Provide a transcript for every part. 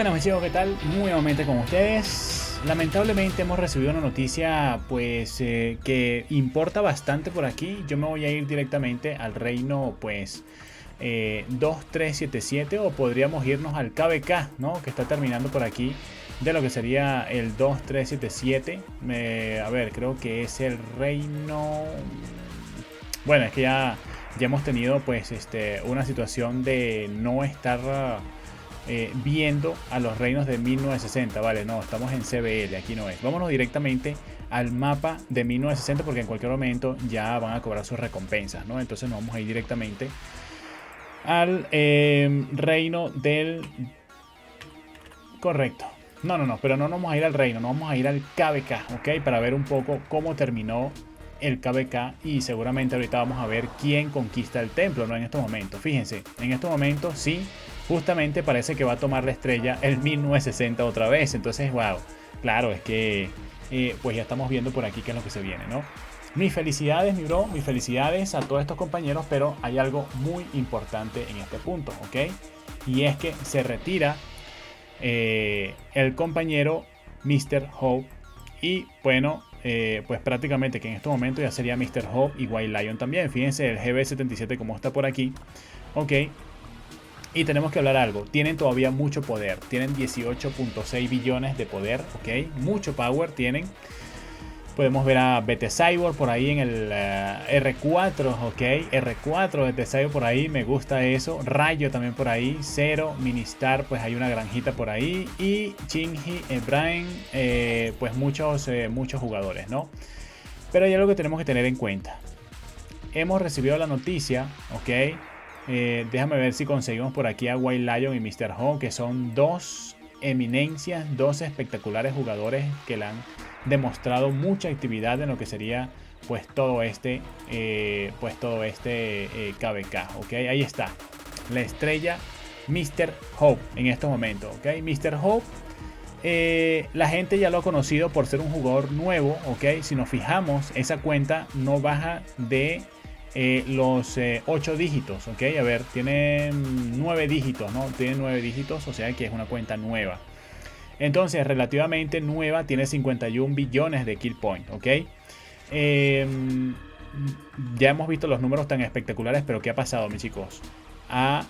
Buenas mis chicos, ¿qué tal? Nuevamente con ustedes. Lamentablemente hemos recibido una noticia pues que importa bastante por aquí. Yo me voy a ir directamente al reino pues 2377, o podríamos irnos al KVK, ¿no? Que está terminando por aquí de lo que sería el 2377. A ver, creo que es el reino... Bueno, es que ya hemos tenido pues una situación de no estar viendo a los reinos de 1960, vale, no, estamos en CBL, aquí no es. Vámonos directamente al mapa de 1960 porque en cualquier momento ya van a cobrar sus recompensas, ¿no? Entonces nos vamos a ir directamente al reino del... Correcto. No, pero no nos vamos a ir al reino, nos vamos a ir al KVK, ¿ok? Para ver un poco cómo terminó el KVK y seguramente ahorita vamos a ver quién conquista el templo, ¿no? En estos momentos, fíjense, en estos momentos sí, justamente parece que va a tomar la estrella el 1960 otra vez. Entonces, wow, claro, es que pues ya estamos viendo por aquí qué es lo que se viene, ¿no? Mis felicidades, mi bro, mis felicidades a todos estos compañeros, pero hay algo muy importante en este punto, ¿ok? Y es que se retira el compañero Mr. Hope y bueno, pues prácticamente que en este momento ya sería Mr. Hope y White Lion también. Fíjense el GB77 como está por aquí, ok. Y tenemos que hablar algo, tienen todavía mucho poder, tienen 18.6 billones de poder, ok, mucho power tienen. Podemos ver a BT Cyborg por ahí en el R4, ok, R4 BT Cyborg por ahí, me gusta eso. Rayo también por ahí, Zero, Ministar, pues hay una granjita por ahí. Y Shinji, Brian, pues muchos jugadores, ¿no? Pero hay algo que tenemos que tener en cuenta. Hemos recibido la noticia, ok. Déjame ver si conseguimos por aquí a White Lion y Mr. Hawk, que son dos eminencias, dos espectaculares jugadores que le han demostrado mucha actividad en lo que sería pues todo este KVK, ok, ahí está la estrella Mr. Hope en estos momentos, ok. Mr. Hope, la gente ya lo ha conocido por ser un jugador nuevo, ok. Si nos fijamos, esa cuenta no baja de los 8 dígitos, ok. A ver, tiene 9 dígitos, ¿no? Tiene 9 dígitos, o sea que es una cuenta nueva. Entonces, relativamente nueva, tiene 51 billones de kill point, ok. Ya hemos visto los números tan espectaculares, pero ¿qué ha pasado, mis chicos? Ha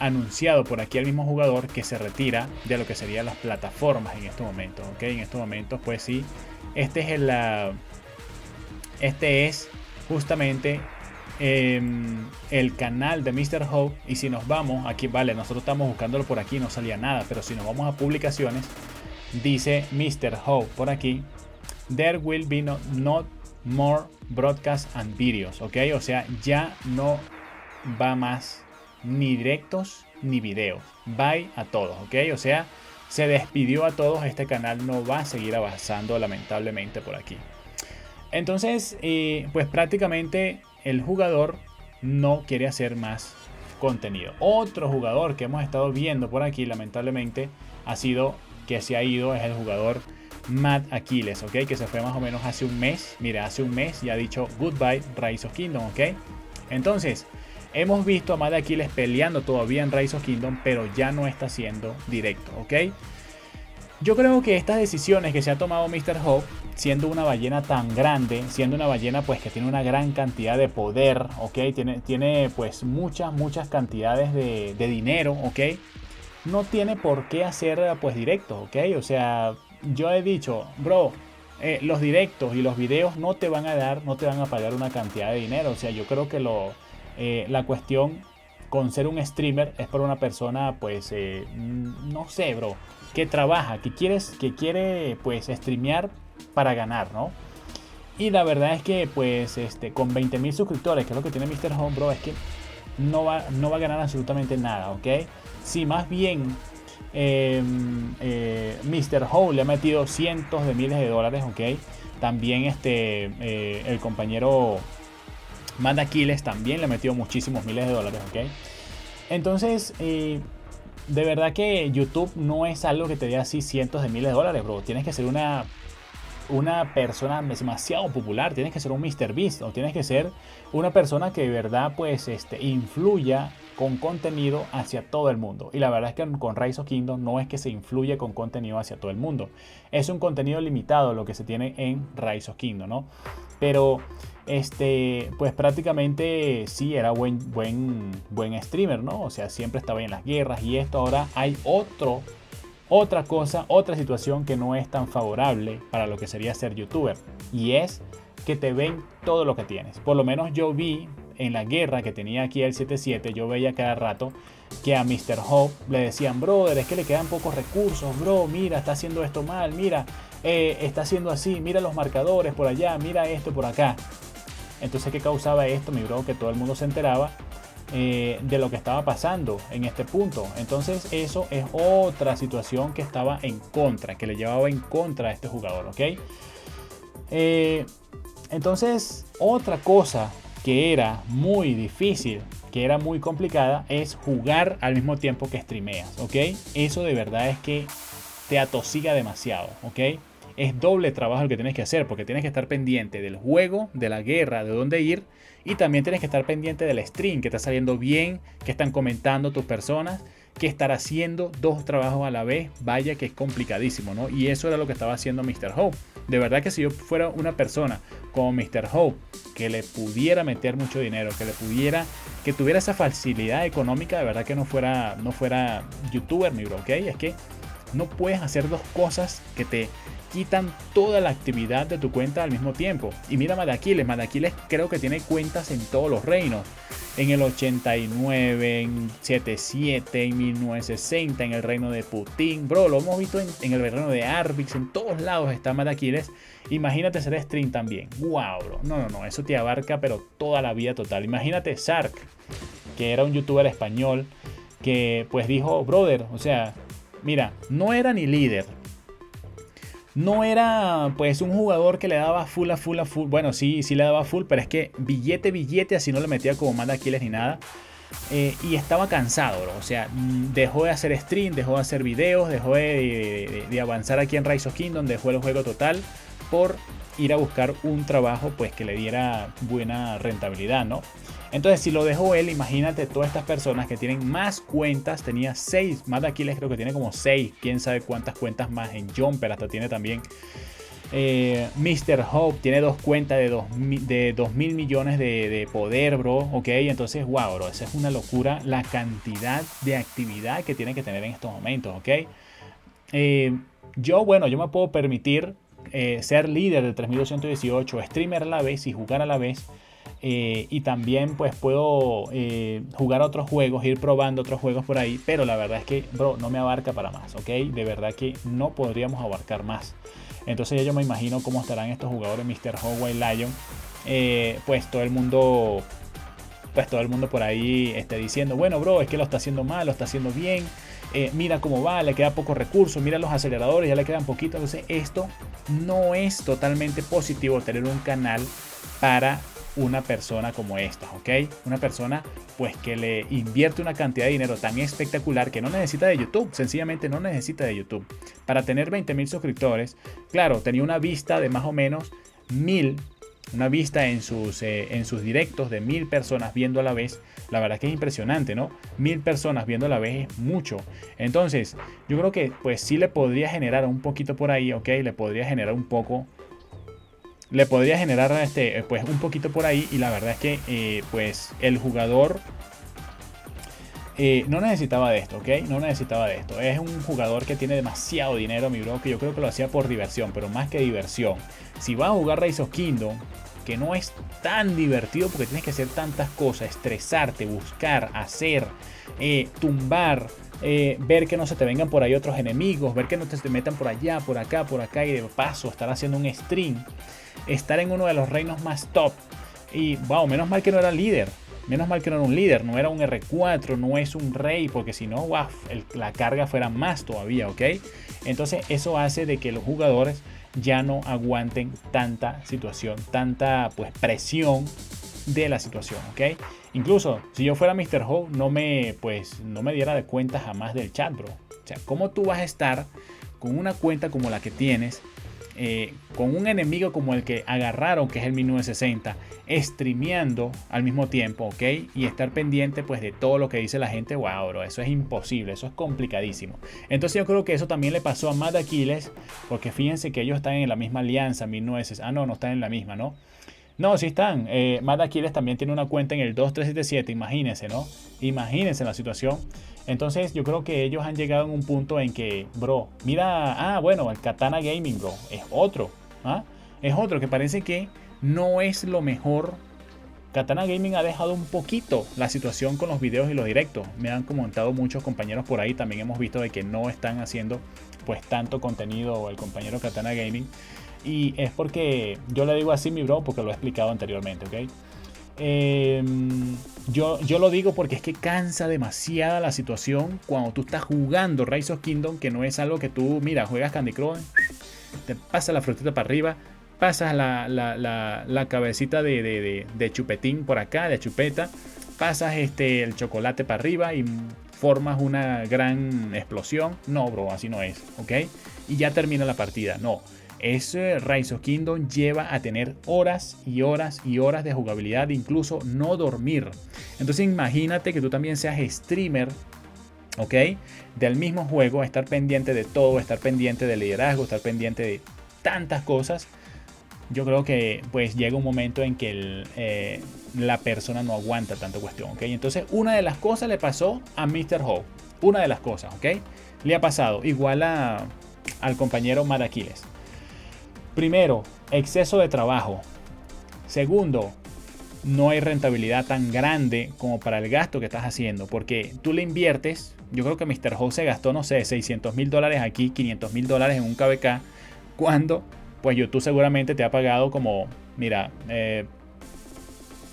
anunciado por aquí el mismo jugador que se retira de lo que serían las plataformas en estos momentos, ok. En estos momentos, pues sí, este es justamente el canal de Mr. Hope. Y si nos vamos aquí, vale, nosotros estamos buscándolo por aquí, no salía nada, pero si nos vamos a publicaciones, dice Mr. Hope por aquí: there will be not more broadcasts and videos, ok. O sea, ya no va más ni directos ni videos, bye a todos, ok. O sea, se despidió a todos, este canal no va a seguir avanzando lamentablemente por aquí. Entonces, pues prácticamente el jugador no quiere hacer más contenido. Otro jugador que hemos estado viendo por aquí, lamentablemente, ha sido que se ha ido, es el jugador Mad Aquiles, ok, que se fue más o menos hace un mes. Mira, hace un mes ya ha dicho goodbye Rise of Kingdom, ok. Entonces, hemos visto a Mad Aquiles peleando todavía en Rise of Kingdom, pero ya no está haciendo directo, ok. Yo creo que estas decisiones que se ha tomado Mr. Hope, siendo una ballena tan grande, siendo una ballena pues que tiene una gran cantidad de poder, ok, tiene pues muchas cantidades de dinero, ok, no tiene por qué hacer pues directos, ok. O sea, yo he dicho, bro, los directos y los videos no te van a pagar una cantidad de dinero. O sea, yo creo que la cuestión con ser un streamer es para una persona pues no sé, bro, que trabaja, que quiere pues streamear para ganar, ¿no? Y la verdad es que pues con 20.000 suscriptores, que es lo que tiene Mr. Home, bro, es que no va a ganar absolutamente nada, ¿ok? Si más bien Mr. Home le ha metido cientos de miles de dólares, ¿ok? También el compañero Mad Aquiles también le ha metido muchísimos miles de dólares, ¿ok? Entonces, de verdad que YouTube no es algo que te dé así cientos de miles de dólares, bro. Tienes que ser una una persona demasiado popular, tienes que ser un MrBeast o tienes que ser una persona que de verdad pues influya con contenido hacia todo el mundo. Y la verdad es que con Rise of Kingdom no es que se influye con contenido hacia todo el mundo. Es un contenido limitado lo que se tiene en Rise of Kingdom, ¿no? Pero pues prácticamente sí era buen streamer, ¿no? O sea, siempre estaba en las guerras y esto. Ahora hay otra cosa, otra situación que no es tan favorable para lo que sería ser youtuber, y es que te ven todo lo que tienes. Por lo menos yo vi en la guerra que tenía aquí el 77, yo veía cada rato que a Mr. Hope le decían, brother, es que le quedan pocos recursos, bro, mira, está haciendo esto mal, mira, está haciendo así, mira los marcadores por allá, mira esto por acá. Entonces, ¿qué causaba esto, mi bro? Que todo el mundo se enteraba de lo que estaba pasando en este punto. Entonces eso es otra situación que estaba en contra, que le llevaba en contra a este jugador, ¿ok? Entonces otra cosa que era muy difícil, que era muy complicada, es jugar al mismo tiempo que streameas, ¿ok? Eso de verdad es que te atosiga demasiado, ¿ok? Es doble trabajo el que tienes que hacer, porque tienes que estar pendiente del juego, de la guerra, de dónde ir, y también tienes que estar pendiente del stream, que está saliendo bien, que están comentando tus personas, que estar haciendo dos trabajos a la vez, vaya que es complicadísimo, ¿no? Y eso era lo que estaba haciendo Mr. Hope. De verdad que si yo fuera una persona como Mr. Hope, que le pudiera meter mucho dinero, que tuviera esa facilidad económica, de verdad que no fuera youtuber, mi bro, ¿ok? Es que no puedes hacer dos cosas que te quitan toda la actividad de tu cuenta al mismo tiempo. Y mira Madaquiles creo que tiene cuentas en todos los reinos. En el 89, en 77, en 1960, en el reino de Putin. Bro, lo hemos visto en el reino de Arvix, en todos lados está Madaquiles. Imagínate ser stream también. Wow, bro. No, eso te abarca pero toda la vida total. Imagínate Sark, que era un youtuber español, que pues dijo, brother, o sea, mira, no era ni líder. No era pues un jugador que le daba full a full. Bueno, sí le daba full, pero es que billete, así no le metía como manda Aquiles ni nada. Y estaba cansado, bro. O sea, dejó de hacer stream, dejó de hacer videos, dejó de avanzar aquí en Rise of Kingdom, dejó el juego total por ir a buscar un trabajo pues que le diera buena rentabilidad, ¿no? Entonces, si lo dejó él, imagínate todas estas personas que tienen más cuentas. Tenía 6, más de Aquiles creo que tiene como 6. Quién sabe cuántas cuentas más en Jumper hasta tiene también. Mr. Hope tiene 2 cuentas de 2.000 millones de poder, bro. Ok, entonces, wow, bro, esa es una locura la cantidad de actividad que tiene que tener en estos momentos, ok. Yo me puedo permitir ser líder de 3218, streamer a la vez y jugar a la vez. Y también pues puedo jugar otros juegos, ir probando otros juegos por ahí, pero la verdad es que, bro, no me abarca para más, ¿ok? De verdad que no podríamos abarcar más. Entonces ya yo me imagino cómo estarán estos jugadores Mr. Howard Lion. Pues todo el mundo por ahí diciendo, bueno, bro, es que lo está haciendo mal, lo está haciendo bien. Mira cómo va, le queda pocos recursos, mira los aceleradores, ya le quedan poquitos. Entonces esto no es totalmente positivo, tener un canal para una persona como esta, ¿ok? Una persona pues que le invierte una cantidad de dinero tan espectacular que no necesita de YouTube, sencillamente no necesita de YouTube. Para tener 20.000 suscriptores, claro, tenía una vista de más o menos 1000, una vista en sus directos de 1000 personas viendo a la vez. La verdad que es impresionante, ¿no? 1000 personas viendo a la vez es mucho. Entonces, yo creo que pues sí le podría generar un poquito por ahí, ¿ok? Le podría generar un poco. Le podría generar pues un poquito por ahí. Y la verdad es que pues el jugador no necesitaba de esto, ¿ok? No necesitaba de esto. Es un jugador que tiene demasiado dinero, mi bro, que yo creo que lo hacía por diversión, pero más que diversión. Si vas a jugar Rise of Kingdom, que no es tan divertido porque tienes que hacer tantas cosas, estresarte, buscar, hacer, tumbar, ver que no se te vengan por ahí otros enemigos, ver que no te metan por allá, por acá y de paso estar haciendo un stream, estar en uno de los reinos más top. Y wow, menos mal que no era líder. Menos mal que no era un líder, no era un R4, no es un rey, porque si no, wow, la carga fuera más todavía, ¿ok? Entonces eso hace de que los jugadores ya no aguanten tanta situación, tanta pues presión de la situación, ¿ok? Incluso si yo fuera Mr. Ho, no me diera de cuenta jamás del chat, bro. O sea, ¿cómo tú vas a estar con una cuenta como la que tienes, con un enemigo como el que agarraron, que es el 1960, streameando al mismo tiempo, ¿ok? Y estar pendiente pues de todo lo que dice la gente, wow, bro, eso es imposible, eso es complicadísimo. Entonces yo creo que eso también le pasó a Mad Aquiles, porque fíjense que ellos están en la misma alianza, 1960, no están en la misma, ¿no? No, sí están. Mad Aquiles también tiene una cuenta en el 2377, imagínense, ¿no? Imagínense la situación. Entonces yo creo que ellos han llegado en un punto en que, bro, mira, bueno, el Katana Gaming, bro, es otro, ¿ah? Es otro que parece que no es lo mejor. Katana Gaming ha dejado un poquito la situación con los videos y los directos. Me han comentado muchos compañeros por ahí, también hemos visto de que no están haciendo pues tanto contenido el compañero Katana Gaming. Y es porque yo le digo así, mi bro, porque lo he explicado anteriormente, ¿ok? Yo lo digo porque es que cansa demasiada la situación cuando tú estás jugando Rise of Kingdom, que no es algo que tú, mira, juegas Candy Crush, te pasas la frutita para arriba, pasas la cabecita de chupetín por acá, de chupeta, pasas el chocolate para arriba y formas una gran explosión. No, bro, así no es, ¿ok? Y ya termina la partida, no. Ese Rise of Kingdom lleva a tener horas y horas y horas de jugabilidad, incluso no dormir. Entonces imagínate que tú también seas streamer, ¿ok? Del mismo juego, estar pendiente de todo, estar pendiente del liderazgo, estar pendiente de tantas cosas. Yo creo que pues llega un momento en que la persona no aguanta tanta cuestión, ¿ok? Entonces una de las cosas le pasó a Mr. Hope. Una de las cosas, ¿ok? Le ha pasado igual al compañero Mad Aquiles. Primero, exceso de trabajo. Segundo, no hay rentabilidad tan grande como para el gasto que estás haciendo. Porque tú le inviertes, yo creo que Mr. House se gastó, no sé, $600,000 aquí, $500,000 en un KVK. Cuando, pues YouTube seguramente te ha pagado como, mira, $1,000,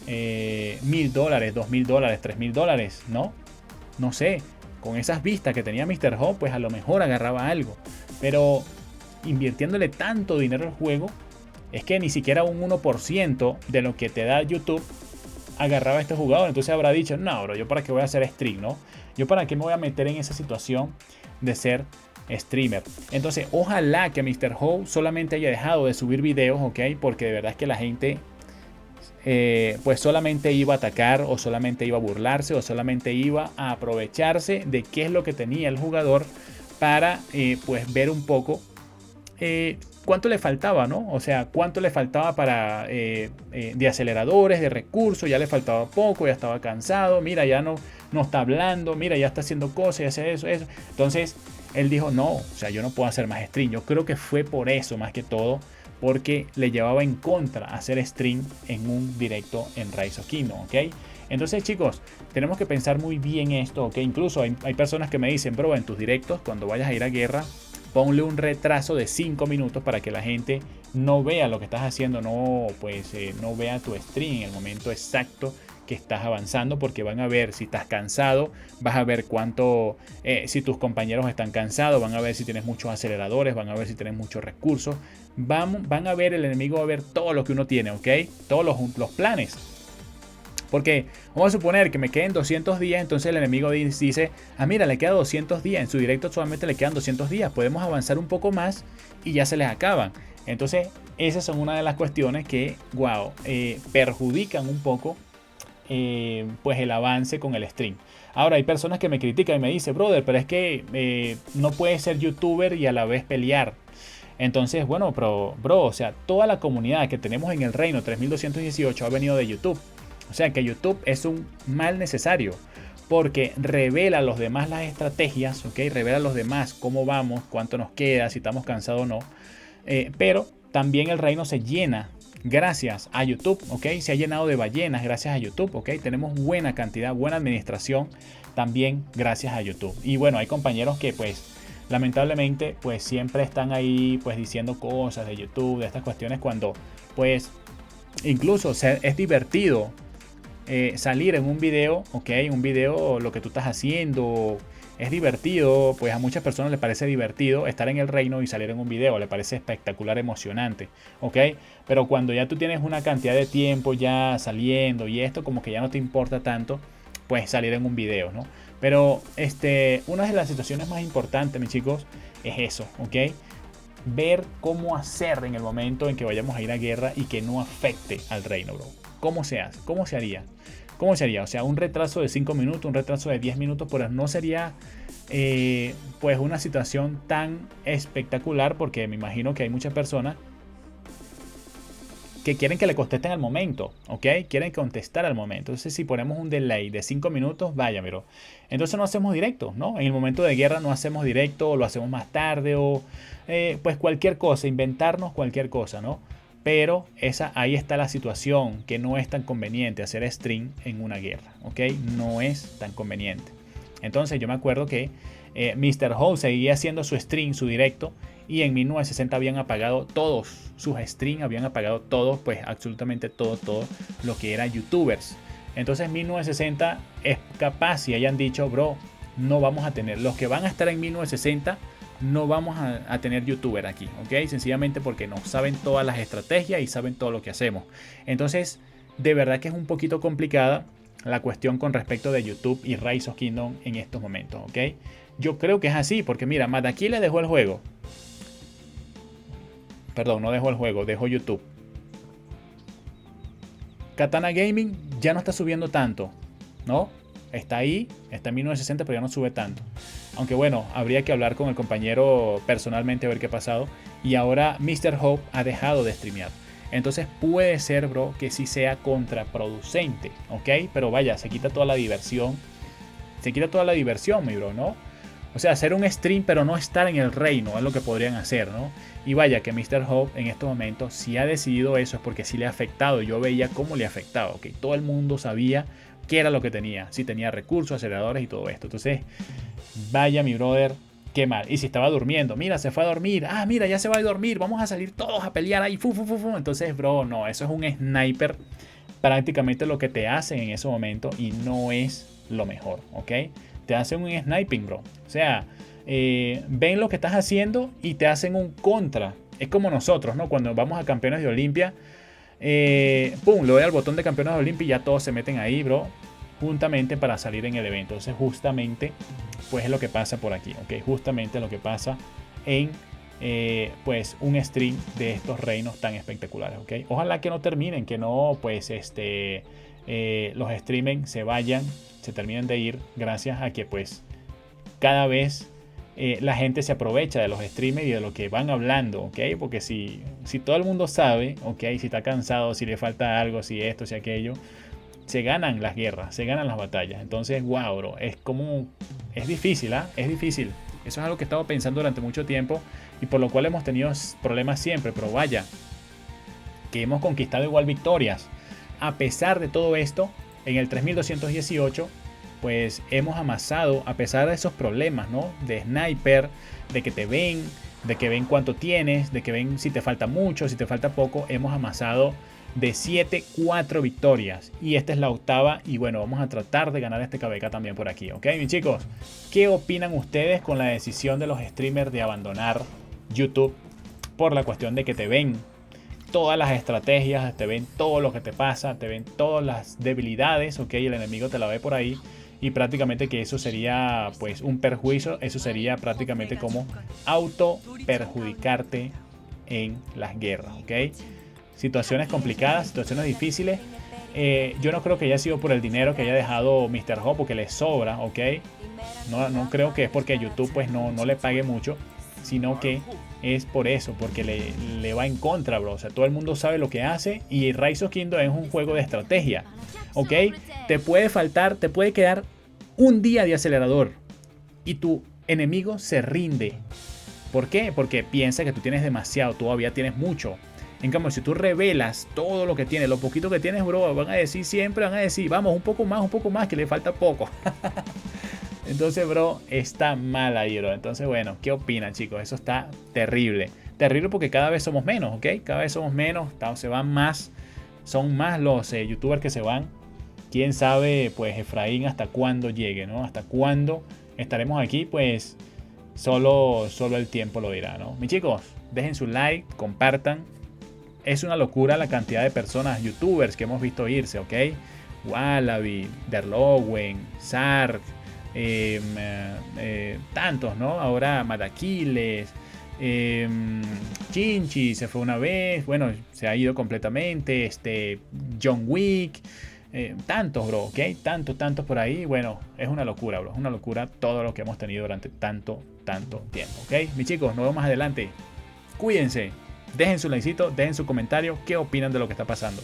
$2,000, $3,000, ¿no? No sé, con esas vistas que tenía Mr. House, pues a lo mejor agarraba algo. Pero invirtiéndole tanto dinero al juego, es que ni siquiera un 1% de lo que te da YouTube agarraba a este jugador. Entonces habrá dicho, no, bro, yo para qué voy a hacer stream, ¿no? Yo para qué me voy a meter en esa situación de ser streamer. Entonces ojalá que Mr. Howe solamente haya dejado de subir videos, ¿ok? Porque de verdad es que la gente pues solamente iba a atacar, o solamente iba a burlarse, o solamente iba a aprovecharse de qué es lo que tenía el jugador para pues ver un poco cuánto le faltaba, ¿no? O sea, cuánto le faltaba para de aceleradores, de recursos, ya le faltaba poco, ya estaba cansado, mira, ya no está hablando, mira, ya está haciendo cosas, ya hace eso. Entonces, él dijo, no, o sea, yo no puedo hacer más stream. Yo creo que fue por eso, más que todo, porque le llevaba en contra hacer stream en un directo en Rise of Kingdom, ¿ok? Entonces, chicos, tenemos que pensar muy bien esto, ¿ok? Incluso hay personas que me dicen, bro, en tus directos, cuando vayas a ir a guerra, ponle un retraso de 5 minutos para que la gente no vea lo que estás haciendo, no vea tu stream en el momento exacto que estás avanzando, porque van a ver si estás cansado, vas a ver si tus compañeros están cansados, van a ver si tienes muchos aceleradores, van a ver si tienes muchos recursos, van a ver, el enemigo va a ver todo lo que uno tiene, ¿ok? Todos los planes. Porque vamos a suponer que me queden 200 días, entonces el enemigo dice, mira, le queda 200 días, en su directo solamente le quedan 200 días, podemos avanzar un poco más y ya se les acaban. Entonces, esas son una de las cuestiones que, perjudican un poco pues el avance con el stream. Ahora, hay personas que me critican y me dicen, brother, pero es que no puedes ser youtuber y a la vez pelear. Entonces, bueno, bro, o sea, toda la comunidad que tenemos en el reino 3218 ha venido de YouTube. O sea que YouTube es un mal necesario, porque revela a los demás las estrategias, ¿ok? Revela a los demás cómo vamos, cuánto nos queda, si estamos cansados o no. Pero también el reino se llena gracias a YouTube, ¿ok? Se ha llenado de ballenas gracias a YouTube, ¿ok? Tenemos buena cantidad, buena administración también gracias a YouTube. Y bueno, hay compañeros que pues lamentablemente pues siempre están ahí pues diciendo cosas de YouTube, de estas cuestiones, cuando pues incluso es divertido salir en un video, ok, un video, lo que tú estás haciendo, es divertido, pues a muchas personas les parece divertido estar en el reino y salir en un video, le parece espectacular, emocionante, ok, pero cuando ya tú tienes una cantidad de tiempo ya saliendo y esto como que ya no te importa tanto, pues salir en un video, ¿no? Pero una de las situaciones más importantes, mis chicos, es eso, ok. ver cómo hacer en el momento en que vayamos a ir a guerra y que no afecte al reino, bro. ¿Cómo se hace? ¿Cómo se haría? ¿Cómo sería? O sea, un retraso de 5 minutos, un retraso de 10 minutos, pero no sería pues una situación tan espectacular, porque me imagino que hay muchas personas que quieren que le contesten al momento, ¿ok? Quieren contestar al momento. Entonces, si ponemos un delay de 5 minutos, vaya, pero entonces no hacemos directo, ¿no? En el momento de guerra no hacemos directo, o lo hacemos más tarde, o pues cualquier cosa, inventarnos cualquier cosa, ¿no? Pero ahí está la situación, que no es tan conveniente hacer stream en una guerra, ¿ok? No es tan conveniente. Entonces yo me acuerdo que Mr. Hole seguía haciendo su stream, su directo, y en 1960 habían apagado todos sus streams, habían apagado todos, pues absolutamente todo lo que era youtubers. Entonces 1960 es capaz si hayan dicho, bro, no vamos a tener, los que van a estar en 1960 no vamos a tener youtuber aquí, ¿ok? Sencillamente porque no saben todas las estrategias y saben todo lo que hacemos. Entonces, de verdad que es un poquito complicada la cuestión con respecto de YouTube y Rise of Kingdom en estos momentos, ¿ok? Yo creo que es así, porque mira, Madaki le dejó el juego. Perdón, no dejó el juego, dejó YouTube. Katana Gaming ya no está subiendo tanto, ¿no? Está ahí, está en 1960, pero ya no sube tanto. Aunque bueno, habría que hablar con el compañero personalmente a ver qué ha pasado. Y ahora Mr. Hope ha dejado de streamear. Entonces puede ser, bro, que sí sea contraproducente, ¿ok? Pero vaya, se quita toda la diversión. Se quita toda la diversión, mi bro, ¿no? O sea, hacer un stream pero no estar en el reino es lo que podrían hacer, ¿no? Y vaya que Mr. Hope en estos momentos si ha decidido eso es porque sí le ha afectado. Yo veía cómo le afectaba, ¿ok? Todo el mundo sabía qué era lo que tenía. Si tenía recursos, aceleradores y todo esto. Entonces, vaya mi brother, qué mal. Y si estaba durmiendo, mira, se fue a dormir. Ah, mira, ya se va a dormir. Vamos a salir todos a pelear ahí. Entonces, bro, no, eso es un sniper. Prácticamente lo que te hacen en ese momento y no es lo mejor, ¿ok? Te hacen un sniping, bro. O sea, ven lo que estás haciendo y te hacen un contra. Es como nosotros, ¿no? Cuando vamos a campeones de Olimpia, pum, le doy al botón de campeones de Olimpia y ya todos se meten ahí, bro, juntamente para salir en el evento. Entonces, justamente, pues es lo que pasa por aquí, ¿ok? Justamente lo que pasa en, pues, un stream de estos reinos tan espectaculares, ¿ok? Ojalá que no terminen, que no, pues, los streaming se vayan, se terminen de ir gracias a que pues cada vez la gente se aprovecha de los streamers y de lo que van hablando, ¿ok? Porque si todo el mundo sabe, ¿ok? Si está cansado, si le falta algo, si esto, si aquello, se ganan las guerras, se ganan las batallas. Entonces, wow, bro, es difícil, ¿ah? Es difícil. Eso es algo que he estado pensando durante mucho tiempo y por lo cual hemos tenido problemas siempre, pero vaya, que hemos conquistado igual victorias. A pesar de todo esto, en el 3218, pues hemos amasado, a pesar de esos problemas, ¿no? De sniper, de que te ven, de que ven cuánto tienes, de que ven si te falta mucho, si te falta poco, hemos amasado de 7, 4 victorias. Y esta es la octava y bueno, vamos a tratar de ganar este KVK también por aquí, ¿ok, mis chicos? ¿Qué opinan ustedes con la decisión de los streamers de abandonar YouTube por la cuestión de que te ven todas las estrategias, te ven todo lo que te pasa, te ven todas las debilidades, ok, el enemigo te la ve por ahí y prácticamente que eso sería pues un perjuicio, eso sería prácticamente como auto perjudicarte en las guerras, ok? Situaciones complicadas, situaciones difíciles. Yo no creo que haya sido por el dinero que haya dejado Mr. Ho porque le sobra, ok. No creo que es porque YouTube pues no le pague mucho, sino que es por eso, porque le va en contra, bro. O sea, todo el mundo sabe lo que hace y Rise of Kingdom es un juego de estrategia, ¿ok? Te puede faltar, te puede quedar un día de acelerador y tu enemigo se rinde. ¿Por qué? Porque piensa que tú tienes demasiado, todavía tienes mucho. En cambio, si tú revelas todo lo que tienes, lo poquito que tienes, bro, van a decir, vamos, un poco más, que le falta poco. Entonces, bro, está mal ahí, bro. Entonces, bueno, ¿qué opinan, chicos? Eso está terrible. Terrible porque cada vez somos menos, ¿ok? Cada vez somos menos, se van más. Son más los youtubers que se van. Quién sabe, pues, Efraín, hasta cuándo llegue, ¿no? Hasta cuándo estaremos aquí, pues, solo el tiempo lo dirá, ¿no? Mis chicos, dejen su like, compartan. Es una locura la cantidad de personas, youtubers que hemos visto irse, ¿ok? Wallaby, Derlowen, Sark, tantos, ¿no? Ahora Madaquiles, Chinchi se fue una vez, bueno, se ha ido completamente. John Wick, tantos, bro, ¿ok? Tantos por ahí. Bueno, es una locura, bro, es una locura todo lo que hemos tenido durante tanto tiempo, ¿ok? Mis chicos, nos vemos más adelante. Cuídense, dejen su likecito, dejen su comentario, qué opinan de lo que está pasando.